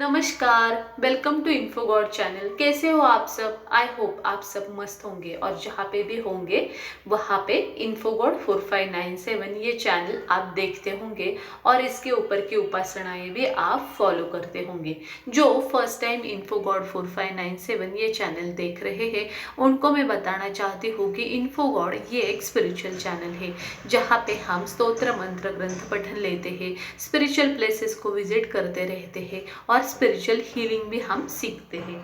नमस्कार, welcome to Info God channel. कैसे हो आप सब? आई होप आप सब मस्त होंगे और जहाँ पे भी होंगे वहाँ पे इन्फो गॉड 4597 ये चैनल आप देखते होंगे और इसके ऊपर की उपासनाएं भी आप फॉलो करते होंगे। जो फर्स्ट टाइम इन्फो गॉड 4597 ये चैनल देख रहे हैं उनको मैं बताना चाहती हूँ कि इन्फो गॉड ये एक स्पिरिचुअल चैनल है जहाँ पे हम स्तोत्र मंत्र ग्रंथ पठन लेते हैं, स्पिरिचुअल प्लेसेस को विजिट करते रहते हैं और स्पिरिचुअल हीलिंग भी हम सीखते हैं।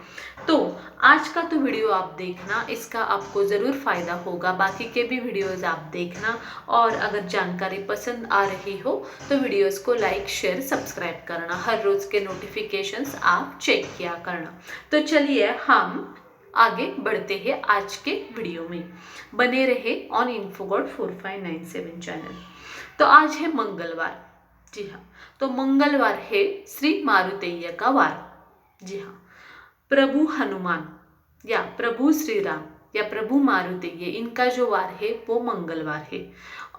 तो आज का तो वीडियो आप देखना, इसका आपको ज़रूर फ़ायदा होगा। बाकी के भी वीडियोस आप देखना और अगर जानकारी पसंद आ रही हो तो वीडियोस को लाइक शेयर सब्सक्राइब करना। हर रोज़ के नोटिफिकेशंस आप चेक किया करना। तो चलिए हम आगे बढ़ते हैं आज के वीडियो में। बने रहे ऑन इन्फो गॉड 4597 चैनल। तो आज है मंगलवार। जी हाँ, तो मंगलवार है श्री मारुतेय का वार। जी हाँ, प्रभु हनुमान या प्रभु श्री राम या प्रभु मारुतेय इनका जो वार है वो मंगलवार है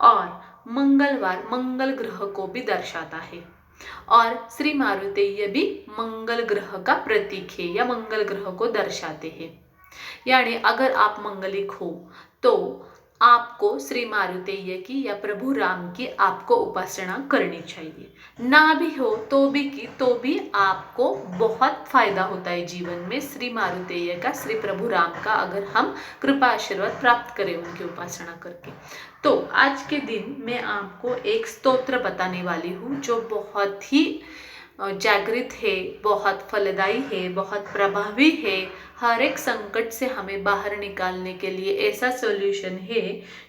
और मंगलवार मंगल ग्रह को भी दर्शाता है और श्री मारुतेय भी मंगल ग्रह का प्रतीक है या मंगल ग्रह को दर्शाते हैं। यानी अगर आप मंगलिक हो तो आपको श्री मारुतेय की या प्रभु राम की आपको उपासना करनी चाहिए। ना भी हो तो भी आपको बहुत फायदा होता है जीवन में श्री मारुतेय का, श्री प्रभु राम का, अगर हम कृपा आशीर्वाद प्राप्त करें उनकी उपासना करके। तो आज के दिन मैं आपको एक स्तोत्र बताने वाली हूँ जो बहुत ही जागृत है, बहुत फलदायी है, बहुत प्रभावी है। हर एक संकट से हमें बाहर निकालने के लिए ऐसा सॉल्यूशन है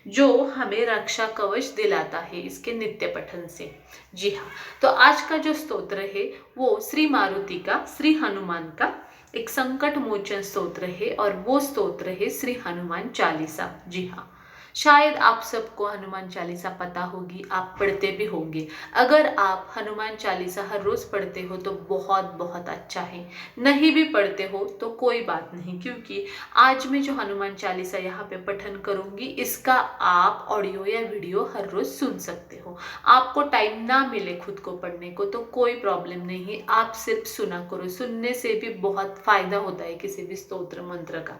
जो हमें रक्षा कवच दिलाता है इसके नित्य पठन से। जी हाँ, तो आज का जो स्तोत्र है वो श्री मारुति का, श्री हनुमान का एक संकट मोचन स्तोत्र है और वो स्तोत्र है श्री हनुमान चालीसा। जी हाँ, शायद आप सबको हनुमान चालीसा पता होगी, आप पढ़ते भी होंगे। अगर आप हनुमान चालीसा हर रोज पढ़ते हो तो बहुत बहुत अच्छा है। नहीं भी पढ़ते हो तो कोई बात नहीं, क्योंकि आज मैं जो हनुमान चालीसा यहाँ पे पठन करूंगी इसका आप ऑडियो या वीडियो हर रोज सुन सकते हो। आपको टाइम ना मिले खुद को पढ़ने को तो कोई प्रॉब्लम नहीं है, आप सिर्फ सुना करो। सुनने से भी बहुत फायदा होता है किसी भी स्तोत्र मंत्र का।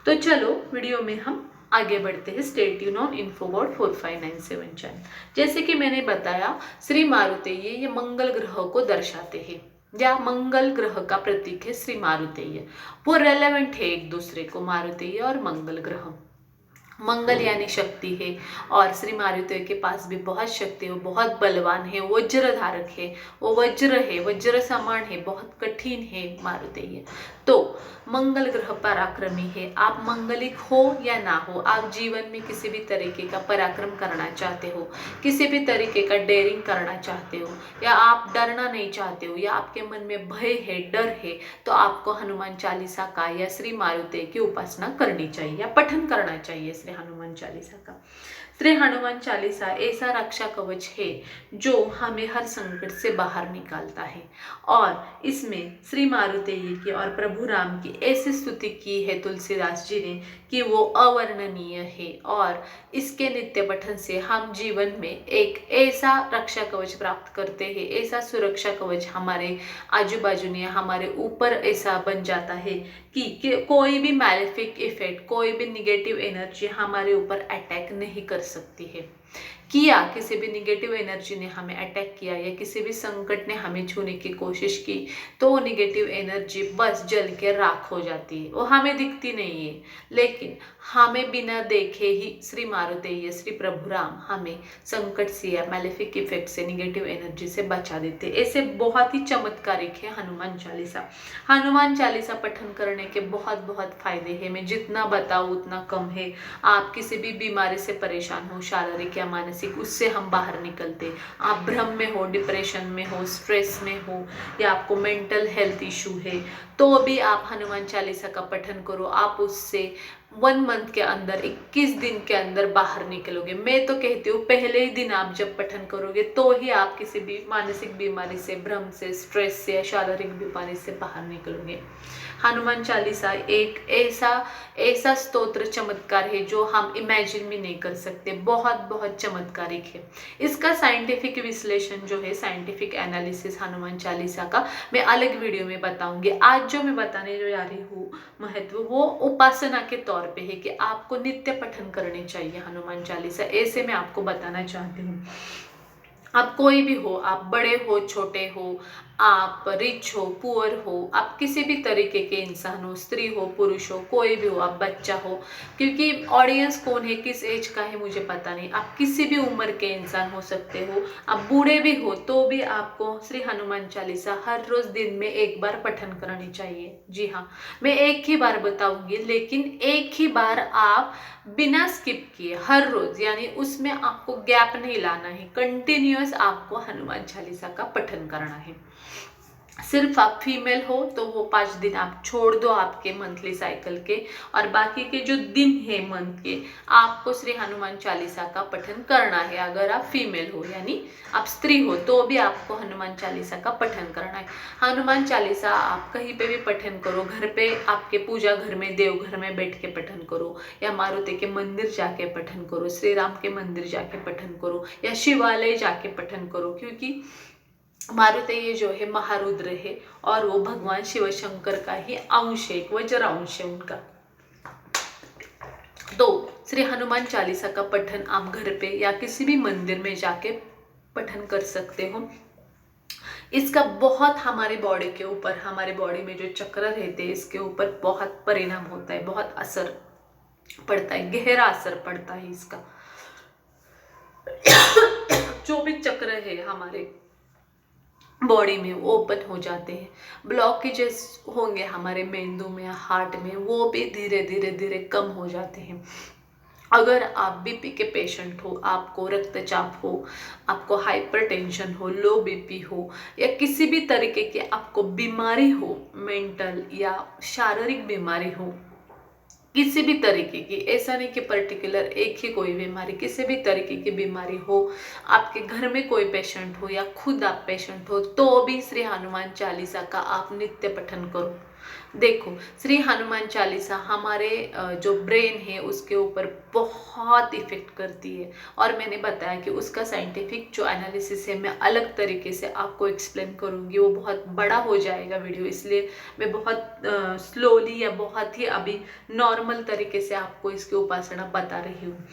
तो चलो वीडियो में हम आगे बढ़ते हैं। Stay tune on info God 4597 channel. जैसे कि मैंने बताया, श्री मारुतेय ये मंगल ग्रह को दर्शाते हैं या मंगल ग्रह का प्रतीक है श्री मारुतेय। वो रेलेवेंट है एक दूसरे को, मारुतेय और मंगल ग्रह। मंगल यानी शक्ति है और श्री मारुति के पास भी बहुत शक्ति है, वो बहुत बलवान है, वज्र धारक है, वो वज्र है, वज्र समान है, बहुत कठिन है मारुति। तो मंगल ग्रह पराक्रमी है। आप मंगलिक हो या ना हो, आप जीवन में किसी भी तरीके का पराक्रम करना चाहते हो, किसी भी तरीके का डेयरिंग करना चाहते हो या आप डरना नहीं चाहते हो या आपके मन में भय है, डर है, तो आपको हनुमान चालीसा का या श्री मारुति की उपासना करनी चाहिए या पठन करना चाहिए श्री हनुमान चालीसा का। श्री हनुमान चालीसा ऐसा रक्षा कवच है जो हमें हर संकट से बाहर निकालता है और इसमें श्री मारुतेय की और प्रभु राम की ऐसी स्तुति की है तुलसीदास जी ने कि वो अवर्णनीय है और इसके नित्य पठन से हम जीवन में एक ऐसा रक्षा कवच प्राप्त करते हैं, ऐसा सुरक्षा कवच हमारे आजू बाजू ने हमारे ऊपर ऐसा बन जाता है कि कोई भी मैलेफिक इफेक्ट, कोई भी निगेटिव एनर्जी हमारे ऊपर अटैक नहीं कर सकती है। किया किसी भी निगेटिव एनर्जी ने हमें अटैक किया या किसी भी संकट ने हमें छूने की कोशिश की तो वो निगेटिव एनर्जी बस जल के राख हो जाती है, वो हमें दिखती नहीं है, लेकिन हमें बिना देखे ही श्री मारुतेय, श्री प्रभु राम हमें संकट से या मैलेफिक इफेक्ट से, निगेटिव एनर्जी से बचा देते। ऐसे बहुत ही चमत्कारिक है हनुमान चालीसा। हनुमान चालीसा पठन करने के बहुत बहुत फायदे हैं, मैं जितना बताऊँ उतना कम है। आप किसी भी बीमारी से परेशान हो, शारीरिक या मानसिक, उससे हम बाहर निकलते। आप भ्रम में हो, डिप्रेशन में हो, स्ट्रेस में हो या आपको मेंटल हेल्थ इशू है तो भी आप हनुमान चालीसा का पठन करो, आप उससे 1 मंथ के अंदर 21 दिन के अंदर बाहर निकलोगे। मैं तो कहती हूँ पहले ही दिन आप जब पठन करोगे तो ही आप किसी भी मानसिक बीमारी से, भ्रम से, स्ट्रेस से या शारीरिक बीमारी से बाहर निकलोगे। हनुमान चालीसा एक ऐसा ऐसा स्तोत्र चमत्कार है जो हम इमेजिन भी नहीं कर सकते, बहुत बहुत चमत्कारिक है। इसका साइंटिफिक विश्लेषण जो है, साइंटिफिक एनालिसिस हनुमान चालीसा का मैं अलग वीडियो में बताऊंगी। आज जो मैं बताने जो जा रही हूँ महत्व, वो उपासना के तौर पे है कि आपको नित्य पठन करनी चाहिए हनुमान चालीसा। ऐसे मैं आपको बताना चाहती हूँ। आप कोई भी हो, आप बड़े हो, छोटे हो, आप रिच हो, पुअर हो, आप किसी भी तरीके के इंसान हो, स्त्री हो, पुरुष हो, कोई भी हो, आप बच्चा हो, क्योंकि ऑडियंस कौन है, किस एज का है मुझे पता नहीं, आप किसी भी उम्र के इंसान हो सकते हो, आप बूढ़े भी हो तो भी आपको श्री हनुमान चालीसा हर रोज दिन में एक बार पठन करनी चाहिए। जी हाँ, मैं एक ही बार बताऊंगी, लेकिन एक ही बार आप बिना स्किप किए हर रोज, यानी उसमें आपको गैप नहीं लाना है, कंटिन्यूअस आपको हनुमान चालीसा का पठन करना है। सिर्फ आप फीमेल हो तो वो 5 दिन आप छोड़ दो आपके मंथली साइकिल के, और बाकी के जो दिन है मंथ के आपको श्री हनुमान चालीसा का पठन करना है। अगर आप फीमेल हो यानी आप स्त्री हो तो भी आपको हनुमान चालीसा का पठन करना है। हनुमान चालीसा आप कहीं पे भी पठन करो, घर पे आपके पूजा घर में, देवघर में बैठ के पठन करो, या मारुति के मंदिर जाके पठन करो, श्री राम के मंदिर जाके पठन करो, या शिवालय जाके पठन करो, क्योंकि मारुति ये जो है महारुद्र है और वो भगवान शिव शंकर का ही अंश है, एक वज्र अंश है उनका। तो श्री हनुमान चालीसा का पठन आप घर पे या किसी भी मंदिर में जाके पठन कर सकते हो। इसका बहुत हमारे बॉडी के ऊपर, हमारे बॉडी में जो चक्र रहते हैं इसके ऊपर बहुत परिणाम होता है, बहुत असर पड़ता है, गहरा असर पड़ता है इसका। जो भी चक्र है हमारे बॉडी में वो ओपन हो जाते हैं, ब्लॉकेजेस होंगे हमारे मेंदू में, हार्ट में, वो भी धीरे धीरे धीरे कम हो जाते हैं। अगर आप बीपी के पेशेंट हो, आपको रक्तचाप हो, आपको हाइपरटेंशन हो, लो बीपी हो, या किसी भी तरीके की आपको बीमारी हो, मेंटल या शारीरिक बीमारी हो, किसी भी तरीके की, ऐसा नहीं कि पर्टिकुलर एक ही कोई बीमारी, किसी भी तरीके की बीमारी हो, आपके घर में कोई पेशेंट हो या खुद आप पेशेंट हो, तो भी श्री हनुमान चालीसा का आप नित्य पठन करो। देखो, श्री हनुमान चालीसा हमारे जो ब्रेन है उसके ऊपर बहुत इफेक्ट करती है, और मैंने बताया कि उसका साइंटिफिक जो एनालिसिस है मैं अलग तरीके से आपको एक्सप्लेन करूंगी, वो बहुत बड़ा हो जाएगा वीडियो, इसलिए मैं बहुत स्लोली या बहुत ही अभी नॉर्मल तरीके से आपको इसकी उपासना बता रही हूँ,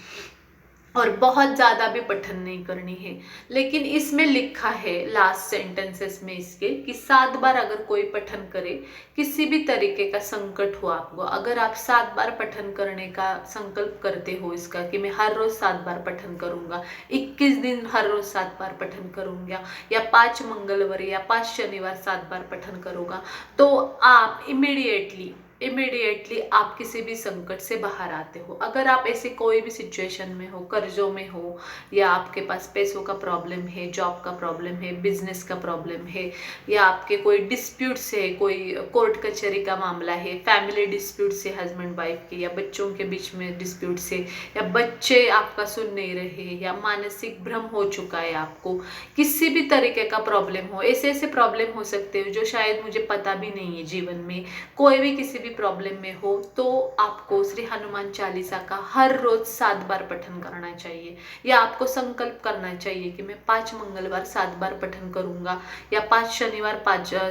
और बहुत ज़्यादा भी पठन नहीं करनी है। लेकिन इसमें लिखा है लास्ट सेंटेंसेस में इसके कि 7 बार अगर कोई पठन करे, किसी भी तरीके का संकट हो आपको, अगर आप 7 बार पठन करने का संकल्प करते हो इसका कि मैं हर रोज 7 बार पठन करूंगा, 21 दिन हर रोज 7 बार पठन करूंगा, या 5 मंगलवार या 5 शनिवार 7 बार पठन करूंगा, तो आप इमीडिएटली आप किसी भी संकट से बाहर आते हो। अगर आप ऐसे कोई भी सिचुएशन में हो, कर्जों में हो, या आपके पास पैसों का प्रॉब्लम है, जॉब का प्रॉब्लम है, बिजनेस का प्रॉब्लम है, या आपके कोई डिस्प्यूट से, कोई कोर्ट कचहरी का मामला है, फैमिली डिस्प्यूट से हस्बैंड वाइफ के, या बच्चों के बीच में डिस्प्यूट से, या बच्चे आपका सुन नहीं रहे, या मानसिक भ्रम हो चुका है आपको, किसी भी तरीके का प्रॉब्लम हो, ऐसे ऐसे प्रॉब्लम हो सकते हो जो शायद मुझे पता भी नहीं है जीवन में, कोई भी किसी भी प्रॉब्लम में हो, तो आपको श्री हनुमान चालीसा का हर रोज 7 बार पठन करना चाहिए, या आपको संकल्प करना चाहिए कि मैं 5 मंगलवार 7 बार पठन करूंगा, या 5 शनिवार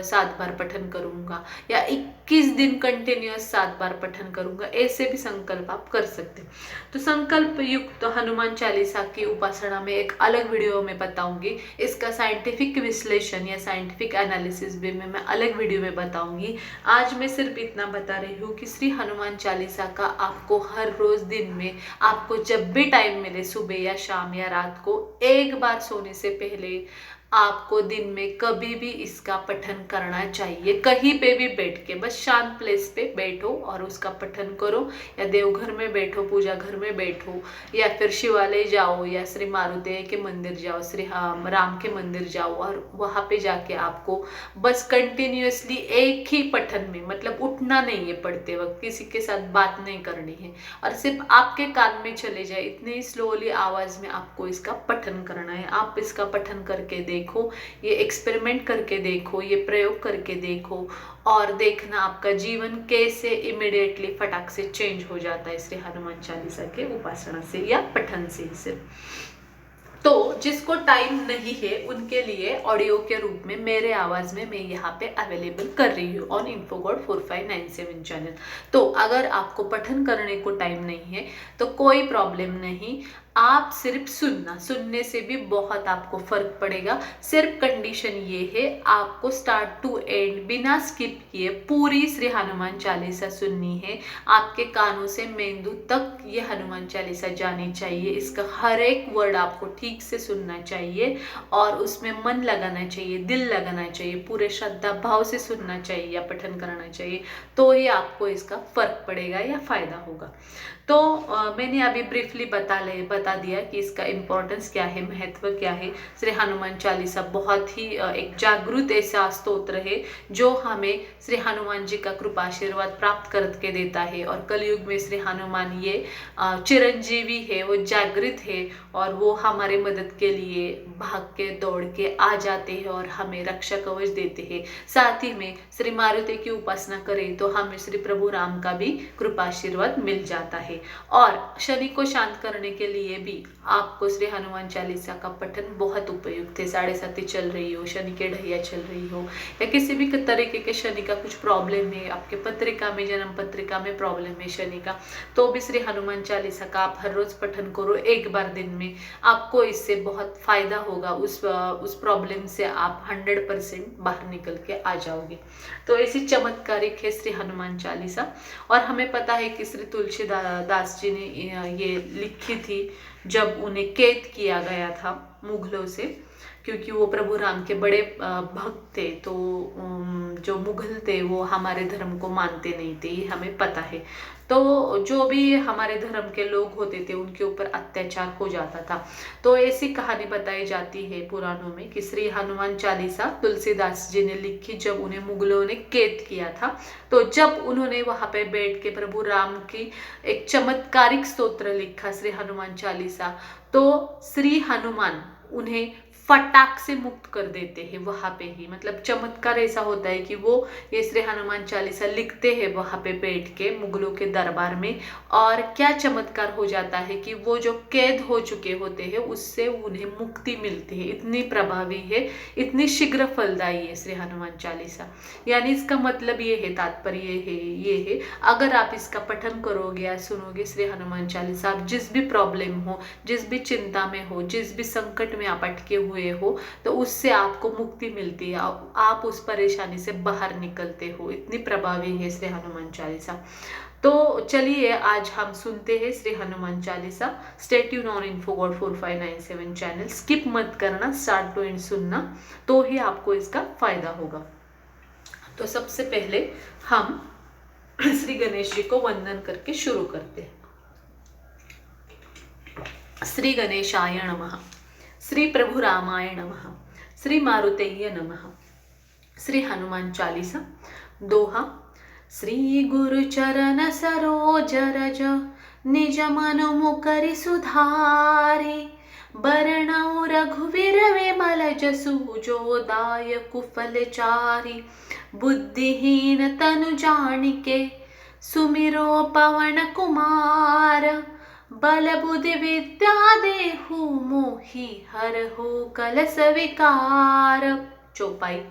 7 बार पठन करूंगा, या 21 दिन कंटिन्यूअस 7 बार पठन करूंगा, ऐसे भी संकल्प आप कर सकते हैं। तो संकल्प युक्त हनुमान चालीसा की उपासना में एक अलग वीडियो में बताऊंगी, इसका साइंटिफिक विश्लेषण या साइंटिफिक एनालिसिस भी मैं अलग वीडियो में बताऊंगी। आज मैं सिर्फ इतना बता रही हूँ कि श्री हनुमान चालीसा का आपको हर रोज दिन में, आपको जब भी टाइम मिले, सुबह या शाम या रात को, एक बार सोने से पहले आपको दिन में कभी भी इसका पठन करना चाहिए, कहीं पे भी बैठ के, बस शांत प्लेस पे बैठो और उसका पठन करो, या देवघर में बैठो, पूजा घर में बैठो, या फिर शिवालय जाओ, या श्री मारुति के मंदिर जाओ, श्री राम के मंदिर जाओ, और वहां पे जाके आपको बस कंटिन्यूअसली एक ही पठन में, मतलब उठना नहीं है पढ़ते वक्त, किसी के साथ बात नहीं करनी है, और सिर्फ आपके कान में चले जाए इतनी स्लोली आवाज में आपको इसका पठन करना है। आप इसका पठन करके देखो, ये एक्सपेरिमेंट करके देखो, ये प्रयोग करके देखो, और देखना आपका जीवन कैसे इमिडिएटली फटाक से चेंज हो जाता है श्री हनुमान चालीसा के उपासना से या पठन से सिर्फ। तो जिसको टाइम नहीं है उनके लिए ऑडियो के रूप में मेरे आवाज में मैं यहाँ पे अवेलेबल कर रही हूँ ऑन इन्फोगॉड 4597 चैनल। तो अगर आपको पठन करने को टाइम नहीं है तो कोई प्रॉब्लम नहीं, आप सिर्फ सुनने से भी बहुत आपको फर्क पड़ेगा। सिर्फ कंडीशन ये है, आपको स्टार्ट टू एंड बिना स्किप किए पूरी श्री हनुमान चालीसा सुननी है। आपके कानों से मेंदू तक ये हनुमान चालीसा जानी चाहिए, इसका हर एक वर्ड आपको ठीक से सुनना चाहिए और उसमें मन लगाना चाहिए, दिल लगाना चाहिए, पूरे श्रद्धा भाव से सुनना चाहिए या पठन करना चाहिए, तो ही आपको इसका फर्क पड़ेगा या फायदा होगा। तो मैंने अभी ब्रीफली बता दिया कि इसका इम्पोर्टेंस क्या है, महत्व क्या है। श्री हनुमान चालीसा बहुत ही एक जागृत ऐसा स्तोत्र है जो हमें श्री हनुमान जी का कृपा आशीर्वाद प्राप्त करके देता है। और कलयुग में श्री हनुमान ये चिरंजीवी है, वो जागृत है और वो हमारे मदद के लिए भाग के दौड़ के आ जाते हैं और हमें रक्षा कवच देते हैं। साथ ही में श्री मारुति की उपासना करें तो हमें श्री प्रभु राम का भी कृपा आशीर्वाद मिल जाता है। और शनि को शांत करने के लिए भी आपको श्री हनुमान चालीसा का पठन बहुत उपयुक्त है। 7:30 चल रही हो, शनि के ढैया चल रही हो, या किसी भी तरीके के शनि का कुछ प्रॉब्लम है, आपके पत्रिका में, जन्म पत्रिका में प्रॉब्लम है शनि का, तो भी श्री हनुमान चालीसा का आप हर रोज पठन करो एक बार दिन में, आपको इससे बहुत फायदा होगा। उस प्रॉब्लम से आप 100% बाहर निकल के आ जाओगे। तो ऐसी चमत्कारिक है श्री हनुमान चालीसा। और हमें पता है कि श्री तुलसीदास जी ने ये लिखी थी जब उन्हें कैद किया गया था मुगलों से, क्योंकि वो प्रभु राम के बड़े भक्त थे। तो जो मुगल थे वो हमारे धर्म को मानते नहीं थे, ये हमें पता है। तो जो भी हमारे धर्म के लोग होते थे उनके ऊपर अत्याचार हो जाता था। तो ऐसी कहानी बताई जाती है पुराणों में कि श्री हनुमान चालीसा तुलसीदास जी ने लिखी जब उन्हें मुगलों ने कैद किया था। तो जब उन्होंने वहां पे बैठ के प्रभु राम की एक चमत्कारिक स्तोत्र लिखा श्री हनुमान चालीसा, तो श्री हनुमान उन्हें फटाक से मुक्त कर देते हैं वहां पे ही। मतलब चमत्कार ऐसा होता है कि वो ये श्री हनुमान चालीसा लिखते हैं वहां पे बैठ के मुगलों के दरबार में, और क्या चमत्कार हो जाता है कि वो जो कैद हो चुके होते हैं उससे उन्हें मुक्ति मिलती है। इतनी प्रभावी है, इतनी शीघ्र फलदायी है श्री हनुमान चालीसा। यानी इसका मतलब ये है, तात्पर्य ये है, अगर आप इसका पठन करोगे या सुनोगे श्री हनुमान चालीसा, आप जिस भी प्रॉब्लम हो, जिस भी चिंता में हो, जिस भी संकट में आप अटके हुए हो, तो उससे आपको मुक्ति मिलती है, आप उस परेशानी से बाहर निकलते हो। इतनी प्रभावी है श्री हनुमान चालीसा। तो चलिए आज हम सुनते हैं Shri Hanuman Chalisa. Stay tune on Infogod 4597 channel, स्किप मत करना, स्टार्ट टू एंड सुनना, तो ही आपको इसका फायदा होगा। तो सबसे पहले हम श्री गणेश जी को वंदन करके शुरू करते हैं। श्री गणेशाय नमः, श्री प्रभु रामाय नमः, श्री मारुतय्य नमः। श्री हनुमान चालीसा दोहा। श्री गुरु चरण सरोज रज, निज मनु मुकरि सुधारी, बरनउ रघुवीर विमल जसु, जो दायकु फलचारी। बुद्धिहीन तनु जानिके, सुमिरो पवन कुमार, बल बुद्धि विद्या देहु मोहि, हरहु कलस विकार। चौपाई।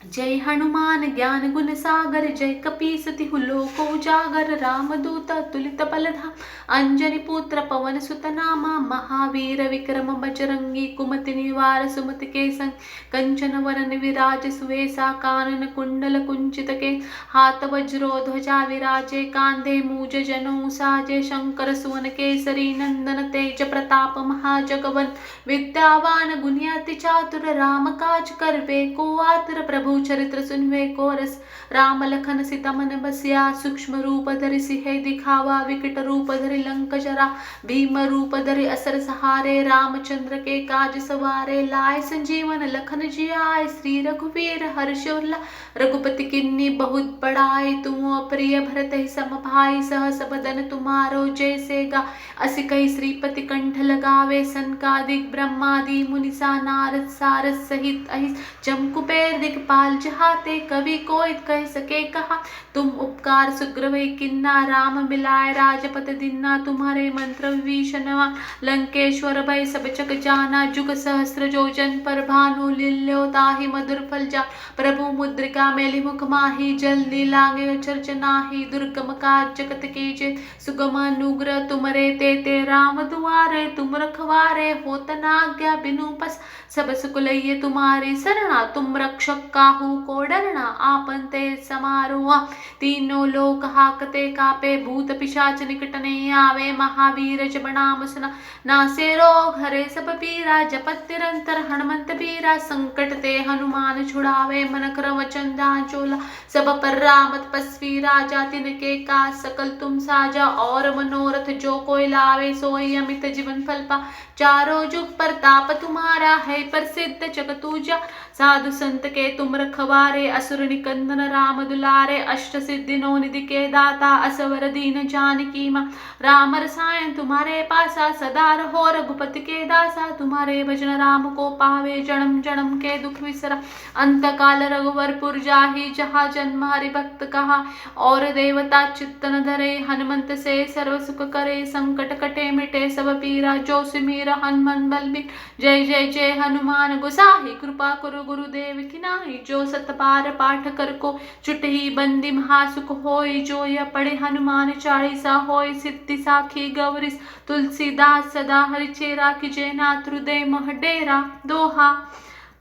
जय हनुमान ज्ञान गुण सागर, जय कपीस तिहु लोक उजागर, रामदूत तुलित बलधाम, अंजनी पुत्र पवन सुत नामा, महावीर विक्रम बजरंगी, कुमति निवार सुमति के संग, कंचन वरन विराज सुवेसा, कानन कुंडल कुंचित के, हाथ वज्रो ध्वजा विराजे, कांधे मूज जनेऊ साजे, शंकर सुवन केसरी नंदन, तेज प्रताप महाजगवन, विद्यावान गुणियति चातुर, राम काज करबे को आतुर, प्रभु चरित्र सुनवे को रस, राम लखन सीता मन बसिया, सूक्ष्म रूप धरि सिंह दिखावा, विकट रूप धरि लंक जरा, भीम रूप धरि असर सहारे, रामचंद्र के काज सवारे, लाए संजीवन लखन जियाए, श्री रघुवीर हर्ष उल्ला, रघुपति किन्नी बहुत बड़ाई, तुम प्रिय भरत ही सम भाई, सहस बदन तुम्हारो जैसे गा, अस कई श्रीपति कंठ लगावे, सनकादिक ब्रह्मादि मुनिसा, नारद सारद सहित अहिस, जम कुबेर दिखपाल जहाते, कवि कोई कह सके कहा, तुम उपकार सुग्रीव किन्ना, राम मिलाए राजपत दीन्ना, तुम्हारे मंत्र विभीषणवा, लंकेश्वर भय सब जग जाना, जुग सहस्र जोजन पर भानु, लील्यो ताहि मधुर फल जा, प्रभु मुद्रिका मेलि मुख माही, जल्दी लागे अचरज नाही, दुर्गम काज जगत कीजे, सुगम अनुग्रह तुमरे तेते, राम दुआरे तुम रखवारे, होत न आज्ञा बिनु पस, सब सुख लइए तुम्हारी सरणा, तुम रक्षक काहू को डरना, आपन ते समारोहा, तीनों लोक हाकते कापे, भूत पिशाच निकट नहीं आवे, महावीर जब नाम सुना, नासे रोग हरे सब पीरा, जपत निरंतर हनुमंत बीरा, संकट ते हनुमान छुड़ावे, मन क्रम वचन चोला, सब पर राम तपस्वी राजा, तिनके का सकल तुम साजा, और मनोरथ जो कोई लावे, सोई अमित जीवन फल पा, चारों जुग प्रताप तुम्हारा है, प्रसिद्ध जगत तुजा, साधु संत के तुम रखवारे, असुर निकंदन राम दुलारे, अष्ट सिद्धि नौ निधि के दाता, असवर दीन जानकी मां, राम रसायन तुम्हारे पासा, सदा रहो रघुपति के दासा, तुम्हारे भजन राम को पावे, जन्म जन्म के दुख विसरा, अंत काल रघुवरपुर जाहि, जहाँ जन्म हरि भक्त कहा, और देवता चित्तन धरे, हनुमंत से सर्व सुख करे, संकट कटे मिटे सब पीरा, जो सुमीर हनुमान बलबीर, जय जय जय हनुमान गोसाई, कृपा करो गुरुदेव की नाही, जो सत बार पाठ कर को चुटही बंदी महासुख होय, जो यह पढ़े हनुमान चालीसा होय, सिद्धि साखी गौरी तुलसीदास सदा हरिचेरा, की जय नाथ हृदय मह डेरा, दोहा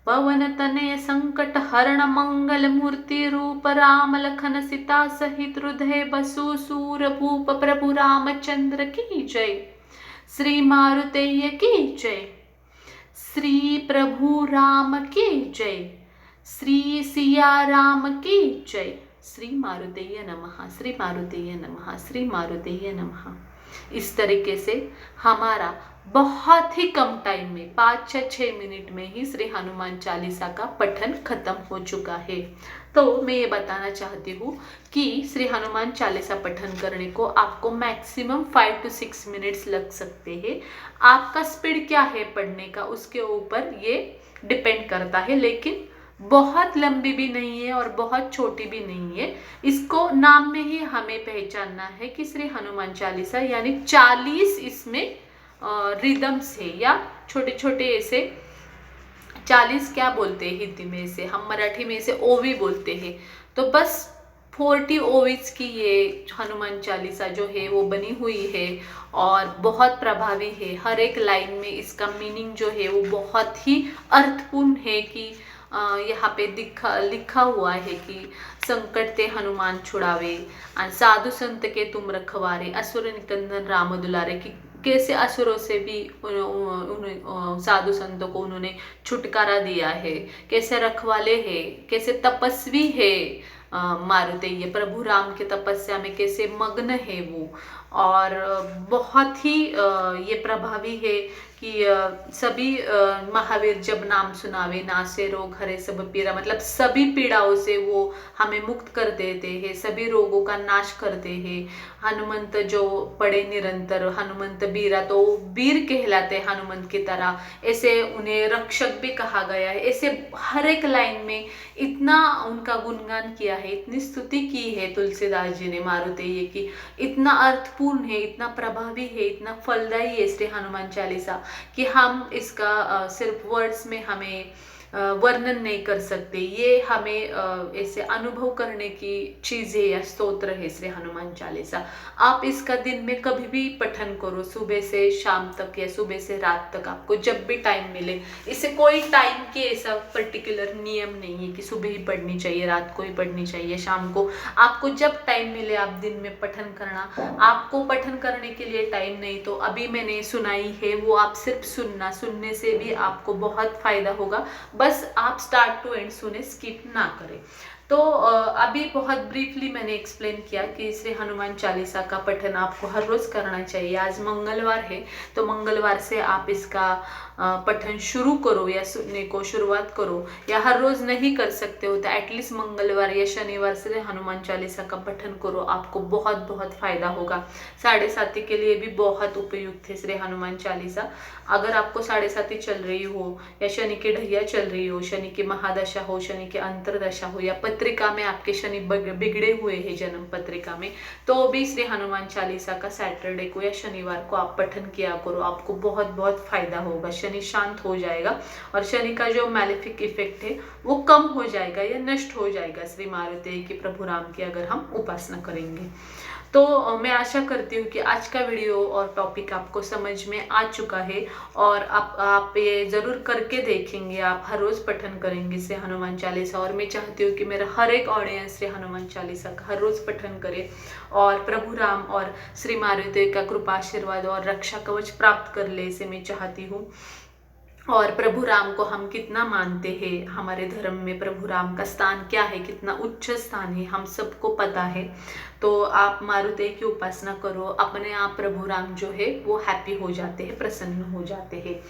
पवन तनय संकट हरण मंगल मूर्ति रूप, राम लखन सीता सहित हृदय बसु, सूर भूप प्रभु रामचंद्र की जय, श्री मारुतेय की जय, श्री प्रभु राम की जय, श्री सिया राम की जय, श्री मारुतेय नमः, श्री मारुतेय नमः, श्री मारुतेय नमः। इस तरीके से हमारा बहुत ही कम टाइम में 5 से 6 मिनट में ही श्री हनुमान चालीसा का पठन खत्म हो चुका है। तो मैं ये बताना चाहती हूँ कि श्री हनुमान चालीसा पठन करने को आपको मैक्सिमम 5 to 6 मिनट्स लग सकते हैं। आपका स्पीड क्या है पढ़ने का उसके ऊपर ये डिपेंड करता है, लेकिन बहुत लंबी भी नहीं है और बहुत छोटी भी नहीं है। इसको नाम में ही हमें पहचानना है कि श्री हनुमान चालीसा यानी 40 इसमें रिदम्स है या छोटे छोटे ऐसे 40 क्या बोलते हैं हिंदी में, से हम मराठी में इसे ओवी बोलते हैं। तो बस 40 ओवीज की ये हनुमान चालीसा जो है वो बनी हुई है और बहुत प्रभावी है। हर एक लाइन में इसका मीनिंग जो है वो बहुत ही अर्थपूर्ण है कि यहाँ पे लिखा हुआ है कि संकट ते हनुमान छुड़ावे, साधु संत के तुम रखवारे, असुर निकंदन राम दुलारे, कि कैसे असुरों से भी साधु संतों को उन्होंने छुटकारा दिया है, कैसे रखवाले हैं, कैसे तपस्वी है मारुतेय, प्रभु राम के तपस्या में कैसे मग्न है वो, और बहुत ही ये प्रभावी है कि सभी महावीर जब नाम सुनावे नासे रोग हरे सब पीड़ा, मतलब सभी पीड़ाओं से वो हमें मुक्त कर देते हैं, सभी रोगों का नाश करते हैं। हनुमंत जो पढ़े निरंतर हनुमंत बीरा, तो वीर कहलाते हैं हनुमंत की तरह, ऐसे उन्हें रक्षक भी कहा गया है। ऐसे हर एक लाइन में इतना उनका गुणगान किया है, इतनी स्तुति की है तुलसीदास जी ने मारुतेय की, इतना अर्थपूर्ण है, इतना प्रभावी है, इतना फलदायी है श्री हनुमान चालीसा कि हम इसका सिर्फ वर्ड्स में हमें वर्णन नहीं कर सकते। ये हमें ऐसे अनुभव करने की चीज़ है या स्तोत्र है श्री हनुमान चालीसा। आप इसका दिन में कभी भी पठन करो, सुबह से शाम तक या सुबह से रात तक, आपको जब भी टाइम मिले। इसे कोई टाइम के ऐसा पर्टिकुलर नियम नहीं है कि सुबह ही पढ़नी चाहिए, रात को ही पढ़नी चाहिए, शाम को। आपको जब टाइम मिले आप दिन में पठन करना। आपको पठन करने के लिए टाइम नहीं तो अभी मैंने सुनाई है वो आप सिर्फ सुनना, सुनने से भी आपको बहुत फायदा होगा। बस आप स्टार्ट टू एंड सुने, स्किप ना करें। तो अभी बहुत ब्रीफली मैंने एक्सप्लेन किया कि श्री हनुमान चालीसा का पठन आपको हर रोज करना चाहिए। आज मंगलवार है तो मंगलवार से आप इसका पठन शुरू करो या सुनने को शुरुआत करो, या हर रोज नहीं कर सकते हो तो एटलीस्ट मंगलवार या शनिवार से हनुमान चालीसा का पठन करो, आपको बहुत बहुत फायदा होगा। साढ़े साथी के लिए भी बहुत उपयुक्त है श्री हनुमान चालीसा। अगर आपको साढ़े साथी चल रही हो या शनि की ढैया चल रही हो, शनि की महादशा हो, शनि की अंतरदशा हो, या पत्रिका में आपके शनि बिगड़े हुए हैं जन्म पत्रिका में, तो भी श्री हनुमान चालीसा का सैटरडे को या शनिवार को आप पठन किया करो, आपको बहुत बहुत फायदा होगा। शनि शांत हो जाएगा और शनि का जो मैलेफिक इफेक्ट है वो कम हो जाएगा या नष्ट हो जाएगा श्री मारुति की, प्रभु राम की अगर हम उपासना करेंगे। तो मैं आशा करती हूँ कि आज का वीडियो और टॉपिक आपको समझ में आ चुका है और आप ये ज़रूर करके देखेंगे। आप हर रोज़ पठन करेंगे श्री हनुमान चालीसा, और मैं चाहती हूँ कि मेरा हर एक ऑडियंस श्री हनुमान चालीसा का हर रोज़ पठन करे और प्रभु राम और श्री मारुति का कृपा आशीर्वाद और रक्षा कवच प्राप्त कर ले, इसे मैं चाहती हूँ। और प्रभु राम को हम कितना मानते हैं, हमारे धर्म में प्रभु राम का स्थान क्या है, कितना उच्च स्थान है, हम सबको पता है। तो आप मारुति की उपासना करो, अपने आप प्रभु राम जो है वो हैप्पी हो जाते हैं, प्रसन्न हो जाते हैं।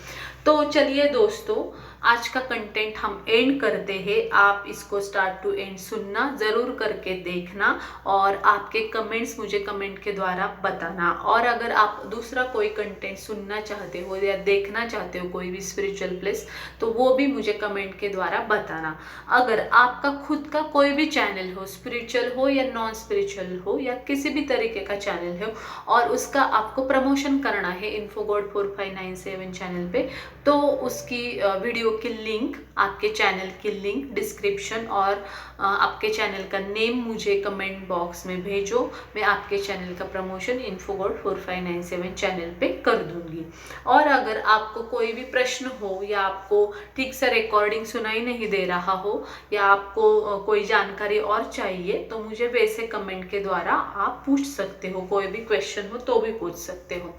तो चलिए दोस्तों, आज का कंटेंट हम एंड करते हैं। आप इसको स्टार्ट टू एंड सुनना, ज़रूर करके देखना और आपके कमेंट्स मुझे कमेंट के द्वारा बताना। और अगर आप दूसरा कोई कंटेंट सुनना चाहते हो या देखना चाहते हो कोई भी स्पिरिचुअल प्लेस, तो वो भी मुझे कमेंट के द्वारा बताना। अगर आपका खुद का कोई भी चैनल हो, स्पिरिचुअल हो या नॉन स्पिरिचुअल हो या किसी भी तरीके का चैनल हो, और उसका आपको प्रमोशन करना है इन्फोगॉड 4597 चैनल पे, तो उसकी वीडियो की लिंक, आपके चैनल की लिंक डिस्क्रिप्शन और आपके चैनल का नेम मुझे कमेंट बॉक्स में भेजो। मैं आपके चैनल का प्रमोशन इन्फोगॉड 4597 चैनल पे कर दूंगी। और अगर आपको कोई भी प्रश्न हो या आपको ठीक से रिकॉर्डिंग सुनाई नहीं दे रहा हो या आपको कोई जानकारी और चाहिए, तो मुझे वैसे कमेंट के द्वारा आप पूछ सकते हो। कोई भी क्वेश्चन हो तो भी पूछ सकते हो।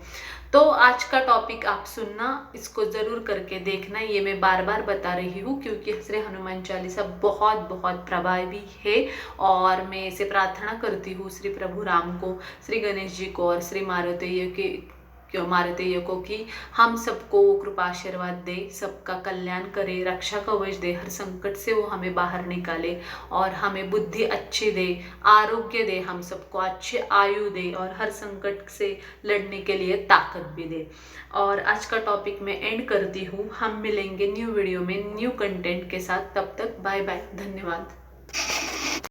तो आज का टॉपिक आप सुनना, इसको ज़रूर करके देखना। ये मैं बार बार बता रही हूँ क्योंकि श्री हनुमान चालीसा बहुत बहुत प्रभावी है। और मैं इसे प्रार्थना करती हूँ श्री प्रभु राम को, श्री गणेश जी को और श्री मारुति को कि हम सबको वो कृपा आशीर्वाद दे, सबका कल्याण करे, रक्षा कवच दे, हर संकट से वो हमें बाहर निकाले और हमें बुद्धि अच्छी दे, आरोग्य दे, हम सबको अच्छी आयु दे और हर संकट से लड़ने के लिए ताकत भी दे। और आज का टॉपिक मैं एंड करती हूँ। हम मिलेंगे न्यू वीडियो में न्यू कंटेंट के साथ। तब तक बाय बाय, धन्यवाद।